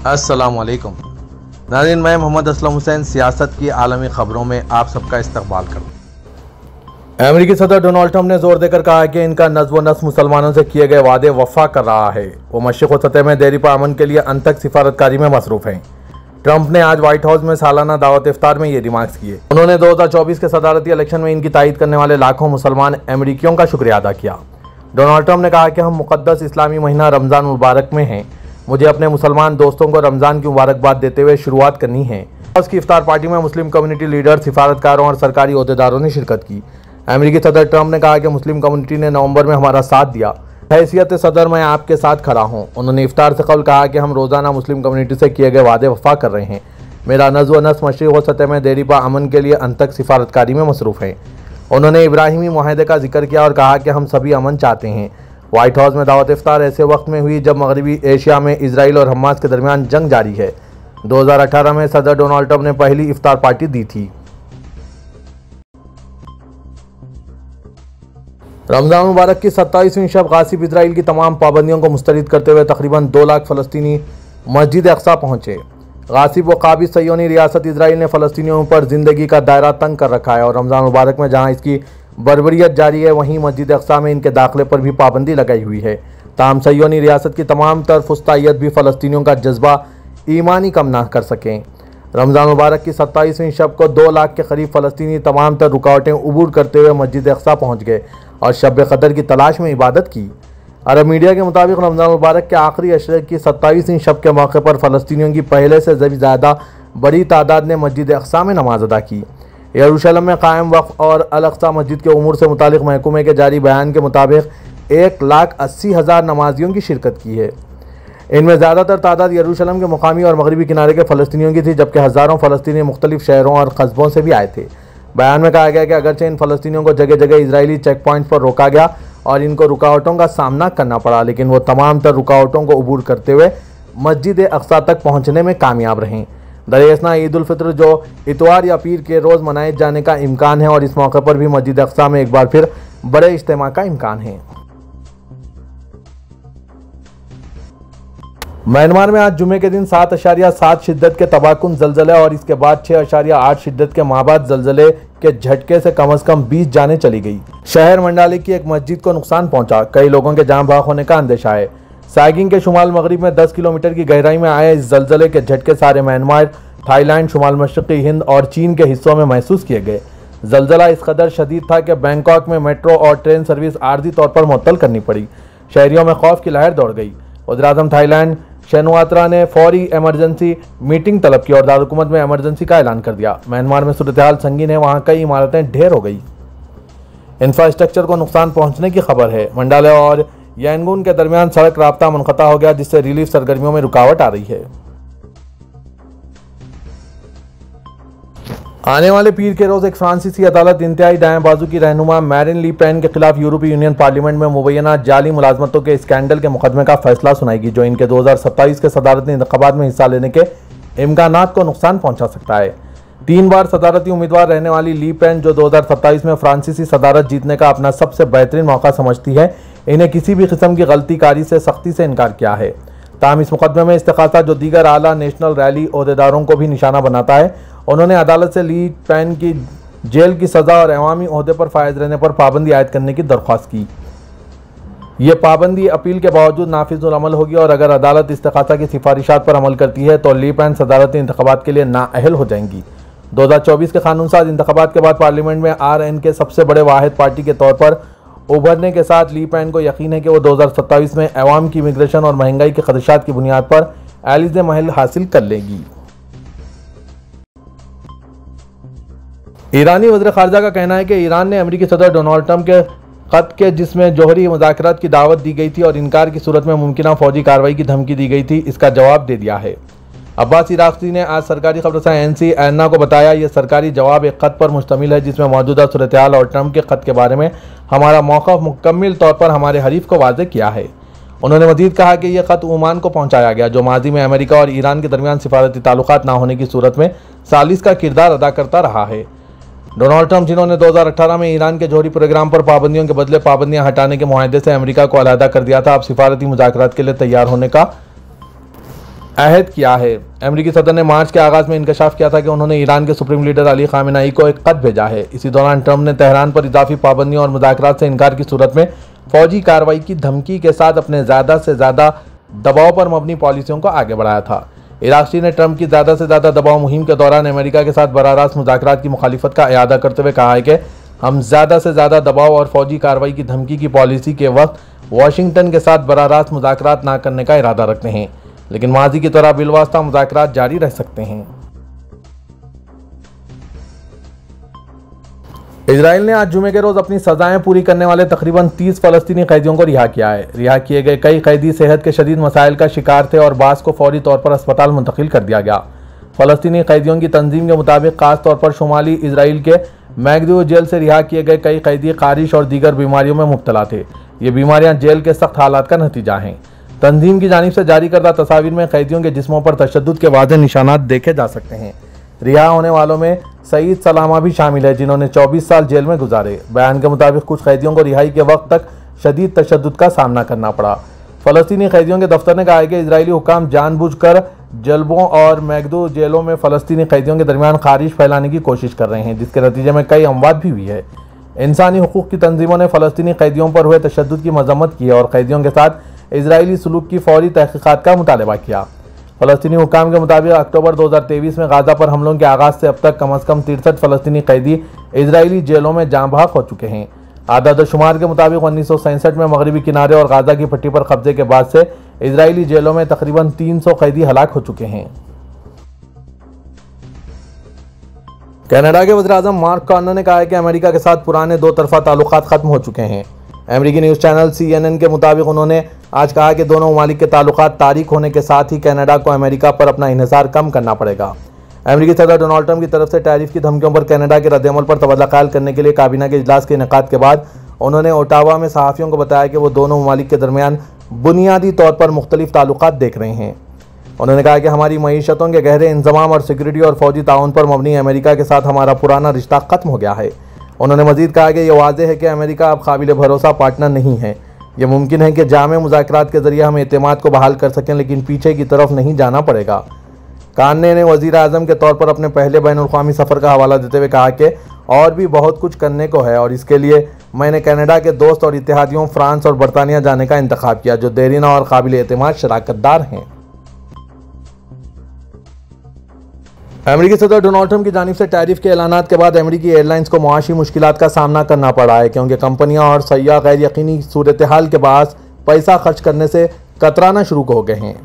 अस्सलाम वालेकुम नाज़रीन, मैं मोहम्मद असलम हुसैन सियासत की आलमी खबरों में आप सबका इस्तकबाल करता हूँ। अमेरिकी सदर डोनाल्ड ट्रंप ने जोर देकर कहा कि इनका नज़्व नस्ल मुसलमानों से किए गए वादे वफा कर रहा है। वो मशरिक़ व सतह में देरी पर अमन के लिए अंतक सिफारतकारी में मसरूफ़ हैं। ट्रंप ने आज व्हाइट हाउस में सालाना दावत इफ्तार में ये रिमार्क्स किए। उन्होंने 2024 के सदारती इलेक्शन में इनकी तायद करने वाले लाखों मुसलमान अमेरिकियों का शुक्रिया अदा किया। डोनाल्ड ट्रंप ने कहा कि हम मुक़द्दस इस्लामी महीना रमज़ान मुबारक में हैं। मुझे अपने मुसलमान दोस्तों को रमज़ान की मुबारकबाद देते हुए शुरुआत करनी है। उसकी इफ्तार पार्टी में मुस्लिम कम्युनिटी लीडर, सिफारतकारों और सरकारी अहदेदारों ने शिरकत की। अमेरिकी सदर ट्रंप ने कहा कि मुस्लिम कम्युनिटी ने नवंबर में हमारा साथ दिया। हैसियत सदर मैं आपके साथ खड़ा हूँ। उन्होंने इफ्तार से कबल कहा कि हम रोज़ाना मुस्लिम कम्युनिटी से किए गए वादे वफा कर रहे हैं। मेरा नज़्व नस्ल मशरिक़ व सतह में देरी पर अमन के लिए अंतक सिफारतकारी में मसरूफ़ है। उन्होंने इब्राहिमी मुआहदे का जिक्र किया और कहा कि हम सभी अमन चाहते हैं। व्हाइट हाउस में दावत इफ्तार ऐसे वक्त में हुई जब मगरबी एशिया में इजराइल और हमास के दरमियान जंग जारी है। 2018 में सदर डोनाल्ड ट्रंप ने पहली इफ्तार पार्टी दी थी। रमज़ान मुबारक की 27वीं शब गासिब इजराइल की तमाम पाबंदियों को मुस्तरद करते हुए तकरीबन 2 लाख फ़लस्तीनी मस्जिद अक्सा पहुँचे। गासिब व काबिज सह्योनी रियासत इजराइल ने फ़लस्तीनियों पर ज़िंदगी का दायरा तंग कर रखा है और रमज़ान मुबारक में जहाँ इसकी बर्बरियत जारी है, वहीं मस्जिद अक्सा में इनके दाखिले पर भी पाबंदी लगाई हुई है। ताहम सह्योनी रियासत की तमाम तर फुस्तायत भी फ़लस्तीनियों का जज्बा ईमानी कम ना कर सकें। रमज़ान मुबारक की 27वीं शब को 2 लाख के करीब फ़लस्तीनी तमाम तर रुकावटें उबूर करते हुए मस्जिद अक्सा पहुँच गए और शब क़दर की तलाश में इबादत की। अरब मीडिया के मुताबिक रमज़ान मुबारक के आखिरी अशरे की 27वीं शब के मौके पर फ़लस्तीनियों की पहले से ज़्यादा बड़ी तादाद ने मस्जिद अक्सा में नमाज अदा की। यरूशलेम में कायम वक्फ और अल अक्सा मस्जिद के उमूर से मुतालिक महकमे के जारी बयान के मुताबिक 1,80,000 नमाजियों की शिरकत की है। इनमें ज़्यादातर तादाद यरूशलेम के मुकामी और मगरबी किनारे के फ़लस्तीनियों की थी, जबकि हज़ारों फ़लस्तीनी मुख्तलिफ शहरों और कस्बों से भी आए थे। बयान में कहा गया कि अगरचे इन फ़लस्तीनियों को जगह जगह इजरायली चेक पॉइंट पर रोका गया और इनको रुकावटों का सामना करना पड़ा, लेकिन वो तमाम तर रुकावटों को अबूर करते हुए मस्जिद अक्सा तक पहुँचने में कामयाब रहें। दरियासना ईद उल फित्र जो इतवार या पीर के रोज़ मनाए जाने का इम्कान है और इस मौके पर भी मस्जिद अक्सा में एक बार फिर बड़े इज्तिमा का इम्कान है। म्यांमार में आज जुमे के दिन 7.7 शिद्दत के तबाहकुन ज़लज़ले और इसके बाद 6.8 शिद्दत के माबाद ज़लज़ले के झटके से कम 20 जानें चली गई। शहर मंडाले की एक मस्जिद को नुकसान पहुंचा। कई लोगों के जान बहक होने का अंदेशा है। साइगिंग के शुमाल मगरिब में 10 किलोमीटर की गहराई में आए इस ज़लज़ले के झटके सारे म्यांमार, थाईलैंड, शुमाल मशरक़ी हिंद और चीन के हिस्सों में महसूस किए गए। ज़लज़ला इस कदर शदीद था कि बैंकॉक में मेट्रो और ट्रेन सर्विस आर्जी तौर पर मुअत्तल करनी पड़ी। शहरियों में खौफ की लहर दौड़ गई। वज़ीर-ए-आज़म थाईलैंड शेनुआत्रा ने फौरी इमरजेंसी मीटिंग तलब की और दारुल-हुकूमत में इमरजेंसी का ऐलान कर दिया। म्यांमार में सूरत हाल संगीन है, वहाँ कई इमारतें ढेर हो गई। इंफ्रास्ट्रक्चर को नुकसान पहुँचने की खबर है। मंडाले और यांगून के दरमियान सड़क राब्ता मुनक़ता हो गया, जिससे रिलीफ सरगर्मियों में रुकावट आ रही है। आने वाले पीर के रोज़ एक फ्रांसीसी अदालत इंतहाई दाएं बाजू की रहनुमा मैरिन ली पेन के खिलाफ यूरोपीय यूनियन पार्लियामेंट में मुबैना जाली मुलाजमतों के स्कैंडल के मुकदमे का फैसला सुनाएगी, जो इनके 2027 के सदारती इंतखाबात में हिस्सा लेने के इम्कानात को नुकसान पहुंचा सकता है। 3 बार सदारती उम्मीदवार रहने वाली ली पेन, जो 2027 में फ्रांसीसी सदारत जीतने का अपना सबसे बेहतरीन मौका समझती है, इन्हें किसी भी किस्म की गलती कारी से सख्ती से इनकार किया है। ताहम इस मुकदमे में इस्तिग़ासा जो दीगर आला नेशनल रैली अहदेदारों को भी निशाना बनाता है, उन्होंने अदालत से ली पेन की जेल की सज़ा और अवामी ओहदे पर फायज रहने पर पाबंदी आयद करने की दरख्वास्त की। ये पाबंदी अपील के बावजूद नाफिजुल अमल होगी और अगर अदालत इस्तिग़ासा की सिफारिशात पर अमल करती है तो ली पेन सदारती इंतखाबात के लिए नाअहल हो जाएंगी। 2024 के कानूनसाज इंतखाबात के बाद पार्लियामेंट में RN के सबसे बड़े वाहिद पार्टी के तौर पर उभरने के साथ ली पेन को यकीन है कि वो 2027 में अवाम की इमिग्रेशन और महंगाई के खदशात की बुनियाद पर एलिज़े महल हासिल कर लेगी। ईरानी वज़ीर ख़ारजा का कहना है कि ईरान ने अमेरिकी सदर डोनाल्ड ट्रंप के ख़त के जिसमें जौहरी मुज़ाकरात की दावत दी गई थी और इनकार की सूरत में मुमकिना फ़ौजी कार्रवाई की धमकी दी गई थी, इसका जवाब दे दिया है। अब्बास इराक़ी ने आज सरकारी खबरसां NC ऐना को बताया, यह सरकारी जवाब एक ख़त पर मुश्तमिल है जिसमें मौजूदा सूरत हाल और ट्रंप के ख़त के बारे में हमारा मौक़िफ़ मुकम्मल तौर पर हमारे हरीफ को वाज़ेह किया है। उन्होंने मज़ीद कहा कि यह ख़त ओमान को पहुँचाया गया, जो माजी में अमेरिका और ईरान के दरमियान सिफारती ताल्लुक़ात ना होने की सूरत में सालिस का किरदार अदा करता रहा है। डोनाल्ड ट्रंप, जिन्होंने 2018 में ईरान के जौहरी प्रोग्राम पर पाबंदियों के बदले पाबंदियां हटाने के मुआहदे से अमेरिका को अलहदा कर दिया था, अब सिफारती मुज़ाकरात के लिए तैयार होने का अहद किया है। अमेरिकी सदर ने मार्च के आगाज में इंकशाफ किया था कि उन्होंने ईरान के सुप्रीम लीडर अली खामेनेई को एक खत भेजा है। इसी दौरान ट्रंप ने तेहरान पर इजाफी पाबंदियों और मुज़ाकरात से इनकार की सूरत में फौजी कार्रवाई की धमकी के साथ अपने ज़्यादा से ज़्यादा दबाव पर मबनी पॉलिसियों को आगे बढ़ाया था। इराक़ी ने ट्रंप की ज़्यादा से ज़्यादा दबाव मुहिम के दौरान अमेरिका के साथ बराह रास्त मुज़ाकरात की मुखालिफत का इयादा करते हुए कहा है कि हम ज़्यादा से ज़्यादा दबाव और फौजी कार्रवाई की धमकी की पॉलिसी के वक्त वाशिंगटन के साथ बराह रास्त मुज़ाकरात न करने का इरादा रखते हैं, लेकिन माजी की तरह बिलवास्ता मुज़ाकरात जारी रह सकते हैं। इजराइल ने आज जुमे के रोज अपनी सजाएं पूरी करने वाले तकरीबन 30 फलस्तीनी कैदियों को रिहा किया है। रिहा किए गए कई कैदी सेहत के शदीद मसाइल का शिकार थे और बास को फौरी तौर पर अस्पताल मुंतकिल कर दिया गया। फलस्तीनी कैदियों की तंजीम के मुताबिक खास तौर पर शुमाली इजराइल के मैगदू जेल से रिहा किए गए कई कैदी खारिश और दीगर बीमारियों में मुब्तला थे। ये बीमारियां जेल के सख्त हालात का नतीजा हैं। तंजीम की जानिब से जारी करदा तस्वीर में कैदियों के जिस्मों पर तशद्दुद के वाज़ेह निशानात देखे जा सकते हैं। रिहा होने वालों में सईद सलामा भी शामिल है, जिन्होंने 24 साल जेल में गुजारे। बयान के मुताबिक कुछ कैदियों को रिहाई के वक्त तक शदीद तशद्दुद का सामना करना पड़ा। फलस्तीनी कैदियों के दफ्तर ने कहा है कि इजरायली हुकाम जानबूझकर जलबों और मैगदू जेलों में फलस्तीनी कैदियों के दरमियान खारिश फैलाने की कोशिश कर रहे हैं, जिसके नतीजे में कई अमवात भी हुई है। इंसानी हुकूक की तंजीमों ने फलस्तीनी कैदियों पर हुए तशद्दुद की मजम्मत की और कैदियों के साथ इजरायली सलूक की फौरी तहकीकात का मुतालबा किया। फलस्तीनी हुकाम के मुताबिक अक्टूबर 2023 में गाजा पर हमलों के आगाज से अब तक कम अज़ कम 63 फलस्तीनी कैदी इजरायली जेलों में जाँ बहक हो चुके हैं। आदाद शुमार के मुताबिक 1967 में मगरबी किनारे और गाजा की पट्टी पर कब्जे के बाद से इजरायली जेलों में तकरीबन 300 कैदी हलाक हो चुके हैं। कनाडा के वज़ीर-ए-आज़म मार्क कार्नी ने कहा है कि अमेरिका के साथ पुराने दो तरफा ताल्लुकात खत्म हो चुके हैं। अमेरिकी न्यूज़ चैनल CNN के मुताबिक उन्होंने आज कहा कि दोनों ममालिक के ताल्लुकात तारीख होने के साथ ही कनाडा को अमेरिका पर अपना इन्हिसार कम करना पड़ेगा। अमेरिकी सदर डोनाल्ड ट्रंप की तरफ से टैरिफ की धमकियों पर कनाडा के रद्द-ए-अमल पर तबादला ख्याल करने के लिए काबीना के इजलास के इनेकाद के बाद उन्होंने ओटावा में सहाफ़ियों को बताया कि वो दोनों ममालिक के दरमियान बुनियादी तौर पर मुख्तलिफ ताल्लुकात देख रहे हैं। उन्होंने कहा कि हमारी मईशतों के गहरे इंतज़ाम और सिक्योरिटी और फौजी ताउन पर मबनी अमेरिका के साथ हमारा पुराना रिश्ता ख़त्म हो गया है। उन्होंने मज़ीद कहा कि यह वाज़ेह है कि अमेरिका अब काबिल भरोसा पार्टनर नहीं है। यह मुमकिन है कि जामे मुज़ाकरात के ज़रिए हम एतमाद को बहाल कर सकें, लेकिन पीछे की तरफ नहीं जाना पड़ेगा। कार्नी ने वज़ीर-ए-आज़म के तौर पर अपने पहले बैनुल-अक़वामी सफ़र का हवाला देते हुए कहा कि और भी बहुत कुछ करने को है और इसके लिए मैंने कनाडा के दोस्त और इत्तेहादियों फ्रांस और बरतानिया जाने का इंतखाब किया, जो देरीना और काबिल एतमाद शराकतदार हैं। अमेरिकी सदर डोनाल्ड ट्रंप की जानिब से टैरिफ के ऐलानात के बाद अमेरिकी एयरलाइंस को मुआशी मुश्किलात का सामना करना पड़ा है, क्योंकि कंपनियां और सयाह गैर यकीनी सूरत हाल के बायस पैसा खर्च करने से कतराना शुरू हो गए हैं।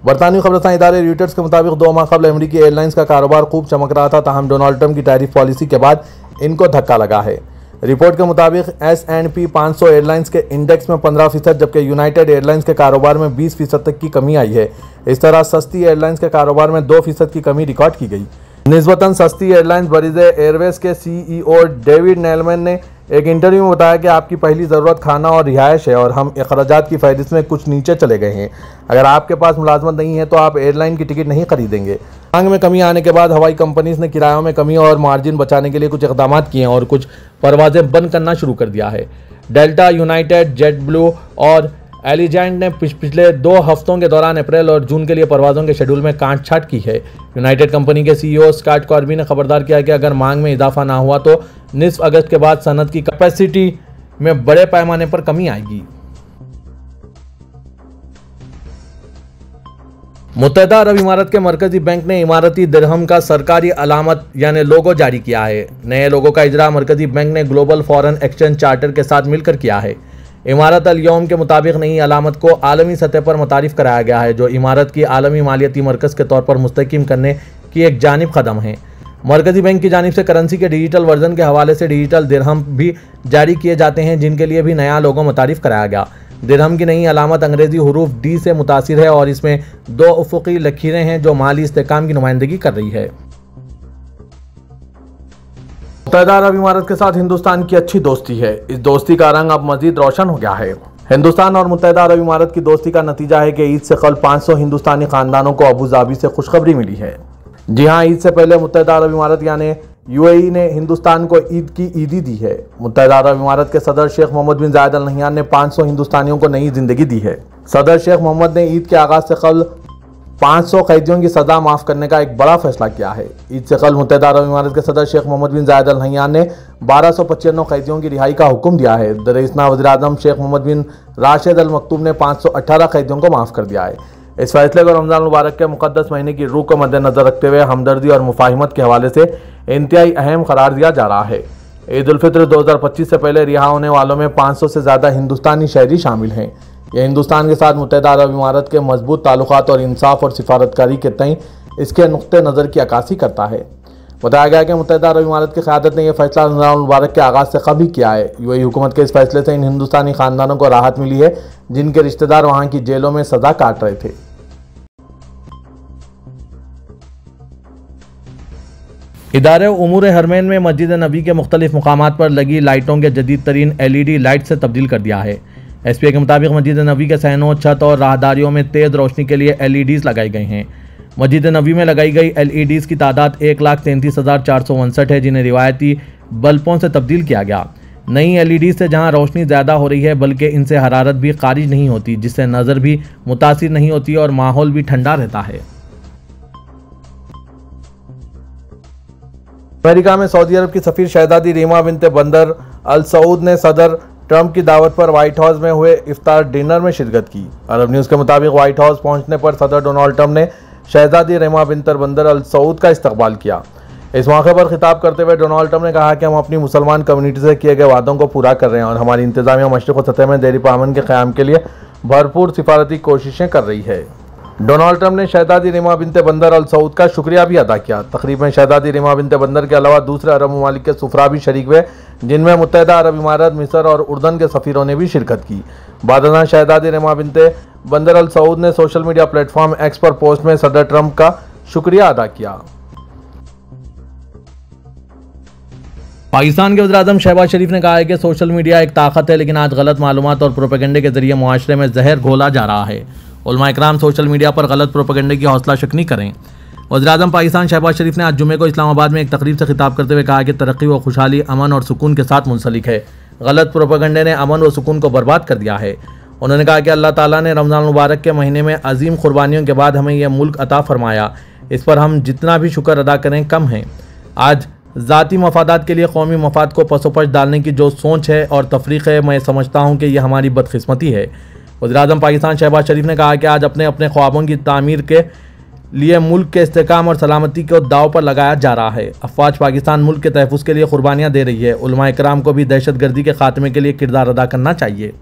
बरतानी खबरसां इदारे रॉयटर्स के मुताबिक 2 माह कबल अमेरिकी एयरलाइंस का कारोबार खूब चमक रहा था, ताहम डोनाल्ड ट्रंप की टैरिफ पॉलिसी के बाद इनको धक्का लगा है। रिपोर्ट के मुताबिक S&P 500 एयरलाइंस के इंडेक्स में 15%, जबकि यूनाइटेड एयरलाइंस के कारोबार में 20% तक की कमी आई है। इस तरह सस्ती एयरलाइंस के कारोबार में 2% की कमी रिकॉर्ड की गई। निस्बतन सस्ती एयरलाइंस ब्रिटिश एयरवेज के CEO डेविड नेलमैन ने एक इंटरव्यू में बताया कि आपकी पहली ज़रूरत खाना और रिहाइश है और हम अखराजात की फहरिस्त में कुछ नीचे चले गए हैं। अगर आपके पास मुलाजमत नहीं है तो आप एयरलाइन की टिकट नहीं खरीदेंगे। मांग में कमी आने के बाद हवाई कंपनीज ने किरायों में कमी और मार्जिन बचाने के लिए कुछ इक़दाम किए हैं और कुछ परवाजें बंद करना शुरू कर दिया है। डेल्टा, यूनाइटेड, जेट ब्लू और एलिजेंट ने पिछले 2 हफ्तों के दौरान अप्रैल और जून के लिए परवाज़ों के शेड्यूल में काट-छांट की है। यूनाइटेड कंपनी के CEO स्कॉट कॉर्बी ने खबरदार किया कि अगर मांग में इजाफा ना हुआ तो निस्फ अगस्त के बाद सनद की कैपेसिटी में बड़े पैमाने पर कमी आएगी। मुत्तहदा अरब इमारात के मरकजी बैंक ने इमारती दिरहम का सरकारी अलामत यानी लोगो जारी किया है। नए लोगो का इजरा मरकजी बैंक ने ग्लोबल फॉरेन एक्सचेंज चार्टर के साथ मिलकर किया है। इमारत अल यौम के मुताबिक नई अलामत को आलमी सतह पर मुतारिफ कराया गया है, जो इमारत की आलमी मालियाती मरकज़ के तौर पर मुस्तहकम करने की एक जानिब कदम है। मरकजी बैंक की जानिब से करेंसी के डिजिटल वर्जन के हवाले से डिजिटल दिरहम भी जारी किए जाते हैं, जिनके लिए भी नया लोगो मुतारिफ कराया गया। दिरहम की नई अलामत अंग्रेजी हरूफ D से मुतासिर है और इसमें 2 उफ़ुक़ी लकीरें हैं जो माली इस्तेहकाम की नुमाइंदगी कर रही है। मुत्तहदा अरब इमारात के साथ हिंदुस्तान की अच्छी दोस्ती है। इस दोस्ती का रंग अब मजीद रोशन हो गया है। हिंदुस्तान और मुत्तहदा अरब इमारात की दोस्ती का नतीजा है कि ईद से कल 500 हिंदुस्तानी खानदानों को अबू धाबी से खुशखबरी मिली है। जी हाँ, ईद से पहले मुत्तहदा अरब इमारात यानी UAE ने हिंदुस्तान को ईद की ईदी दी है। मुत्तहदा अरब इमारात के सदर शेख मोहम्मद बिन जायद अल नहयान ने 500 हिंदुस्तानियों को नई जिंदगी दी है। सदर शेख मोहम्मद ने ईद के आगाज से कबल 500 कैदियों की सजा माफ करने का एक बड़ा फैसला किया है। ईद से कल मुत्तहिदा अरब इमारात के सदर शेख मोहम्मद बिन जायद अल नहयान ने 1295 कैदियों की रिहाई का हुक्म दिया है। रईसना वज़ीर आज़म शेख मोहम्मद बिन राशिद अल मकतूम ने 518 कैदियों को माफ कर दिया है। इस फैसले को रमज़ान मुबारक के मुक़द्दस महीने की रूह को मद्देनज़र रखते हुए हमदर्दी और मुफाहिमत के हवाले से इंतहाई अहम करार दिया जा रहा है। ईद उल फित्र 2025 से पहले रिहा होने वालों में 500 से ज़्यादा हिंदुस्तानी शहरी शामिल हैं। यह हिंदुस्तान के साथ मुत्तहिदा अरब इमारात के मजबूत ताल्लुकात और इंसाफ और सिफारतकारी के तय इसके नुक्ते नज़र की अक्कासी करता है। बताया गया कि मुत्तहिदा अरब इमारात की क़यादत ने यह फैसला रमज़ान मुबारक के आगाज़ से कबल किया है। यूएई हुकूमत के इस फैसले से इन हिंदुस्तानी ख़ानदानों को राहत मिली है जिनके रिश्तेदार वहाँ की जेलों में सज़ा काट रहे थे। इदारे उमूर हरमैन में मस्जिद नबी के मुख्तलिफ मुकामात पर लगी लाइटों के जदीद तरीन LED लाइट से तब्दील कर दिया है। SPA के मुताबिक मस्जिद नबी के सहनों, छत और राहदारियों में तेज़ रोशनी के लिए LEDs लगाई गई हैं। मस्जिद नबी में लगाई गई LEDs की तादाद 1,33,459 है, जिन्हें रिवायती बल्बों से तब्दील किया गया। नई LEDs से जहां रोशनी ज़्यादा हो रही है, बल्कि इनसे हरारत भी खारिज नहीं होती, जिससे नज़र भी मुतासिर नहीं होती और माहौल भी ठंडा रहता है। अमेरिका में सऊदी अरब की सफ़ीर शहजादी रीमा बिनते बंदर अल सऊद ने सदर ट्रंप की दावत पर व्हाइट हाउस में हुए इफ्तार डिनर में शिरकत की। अरब न्यूज़ के मुताबिक व्हाइट हाउस पहुंचने पर सदर डोनाल्ड ट्रंप ने शहजादी रीमा बिनते बंदर अल सऊद का इस्तकबाल किया। इस मौके पर खिताब करते हुए डोनाल्ड ट्रंप ने कहा कि हम अपनी मुसलमान कम्युनिटी से किए गए वादों को पूरा कर रहे हैं और हमारी इंतजामिया मशरिक़ सतह में देरी पामन के क़याम के लिए भरपूर सिफारती कोशिशें कर रही है। डोनाल्ड ट्रंप ने शहजादी रीमा बिनते बंदर अल सऊद का शुक्रिया भी अदा किया। तकरीब में शहजादी रीमा बिनते बंदर के अलावा दूसरे अरब ममालिक के सुफरा भी शरीक हुए, जिनमें मुत्तहिदा अरब इमारात, मिस्र और उर्दन के सफ़ीरों ने भी शिरकत की। बादशाह शहजादी रीमा बिनते बंदर अल सऊद ने सोशल मीडिया प्लेटफॉर्म एक्स पर पोस्ट में सदर ट्रंप का शुक्रिया अदा किया। पाकिस्तान के वज़ीर-ए-आज़म शहबाज शरीफ ने कहा है कि सोशल मीडिया एक ताकत है, लेकिन आज गलत मालूमात और प्रोपेगेंडे के जरिए मुआशरे में जहर घोला जा रहा है। उलमा इकराम सोशल मीडिया पर गलत प्रोपेगेंडे की हौसला शिकनी करें। वज़ीर-ए-आज़म पाकिस्तान शहबाज शरीफ ने आज जुमे को इस्लामाबाद में एक तकरीब से खिताब करते हुए कहा कि तरक्की व खुशहाली अमन और सुकून के साथ मुंसलिक है। गलत प्रोपेगेंडे ने अमन व सुकून को बर्बाद कर दिया है। उन्होंने कहा कि अल्लाह ताला ने रमज़ान मुबारक के महीने में अजीम कुर्बानियों के बाद हमें यह मुल्क अता फरमाया। इस पर हम जितना भी शुक्र अदा करें कम है। आज ज़ाती मफादात के लिए कौमी मफाद को पसोपश डालने की जो सोच है और तफरीक़ है, मैं समझता हूँ कि यह हमारी बदकिस्मती है। वज़ीर-ए-आज़म पाकिस्तान शहबाज शरीफ ने कहा कि आज अपने अपने ख्वाबों की तामीर के लिए मुल्क के इस्तेहकाम और सलामती को दाव पर लगाया जा रहा है। अफवाज पाकिस्तान मुल्क के तहफ़्फ़ुज़ के लिए कुर्बानियाँ दे रही है। उलमा इकराम को भी दहशत गर्दी के खात्मे के लिए किरदार अदा करना चाहिए।